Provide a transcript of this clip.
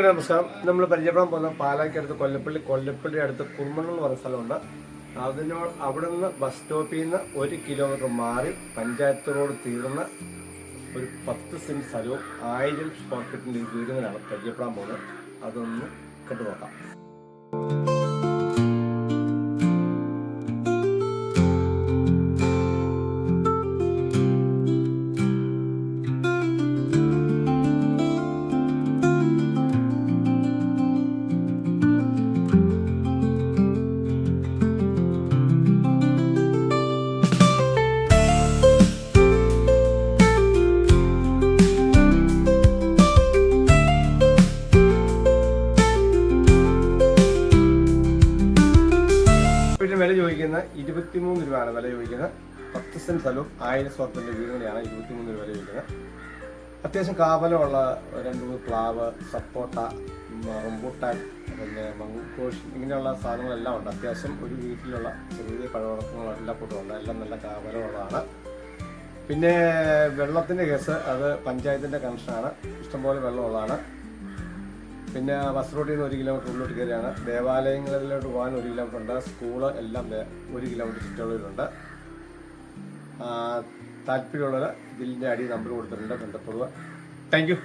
നമസ്കാരം. നമ്മൾ പരിചയപ്പെടാൻ പോകുന്ന പാലാക്കടുത്ത് കൊല്ലപ്പള്ളി അടുത്ത് കുറുമണ്ണൂർ എന്ന് പറയുന്ന സ്ഥലമുണ്ട്. അവിടെ നിന്ന് ബസ് സ്റ്റോപ്പിൽ നിന്ന് 1 കിലോമീറ്റർ മാറി പഞ്ചായത്ത് റോഡ് തീർന്ന ഒരു 10 സെന്റ് സ്ഥലവും 1000 സ്ക്വയർ ഫീറ്റിൻ്റെ വീടുകളാണ് പരിചയപ്പെടാൻ പോകുന്നത്. അതൊന്ന് കണ്ടു നോക്കാം. വില ചോദിക്കുന്ന 23 രൂപയാണ് വില ചോദിക്കുന്നത്. 10 സെന്റ് സ്ഥലവും 1000 സ്ക്വയർ ഫീറ്റിന്റെ വീടുകളെയാണ് 23 രൂപ വില ചോദിക്കുന്നത്. അത്യാവശ്യം കാവലമുള്ള 2-3 പ്ലാവ്, സപ്പോട്ട, റംബൂട്ടാൻ, പിന്നെ മംഗോഷ് ഇങ്ങനെയുള്ള സാധനങ്ങളെല്ലാം ഉണ്ട്. അത്യാവശ്യം ഒരു വീട്ടിലുള്ള ചെറിയ പഴവർഗ്ഗങ്ങൾ എല്ലാ കൂട്ടമുണ്ട്. എല്ലാം നല്ല കാവലമുള്ളതാണ്. പിന്നെ വെള്ളത്തിൻ്റെ കേസ് അത് പഞ്ചായത്തിൻ്റെ കണക്ഷനാണ്. ഇഷ്ടംപോലെ വെള്ളമുള്ളതാണ്. പിന്നെ ബസ് റൂട്ടിൽ നിന്ന് 1 കിലോമീറ്റർ ഉള്ളിലോട്ട് കയറിയാണ്. ദേവാലയങ്ങളിലോട്ട് പോകാൻ 1 കിലോമീറ്റർ ഉണ്ട്. സ്കൂള് എല്ലാം 1 കിലോമീറ്റർ ചുറ്റളവിലുണ്ട്. താല്പര്യമുള്ളവർ ഇതിൻ്റെ അടി നമ്പർ കൊടുത്തിട്ടുണ്ട്, ബന്ധപ്പെടുക. Thank you.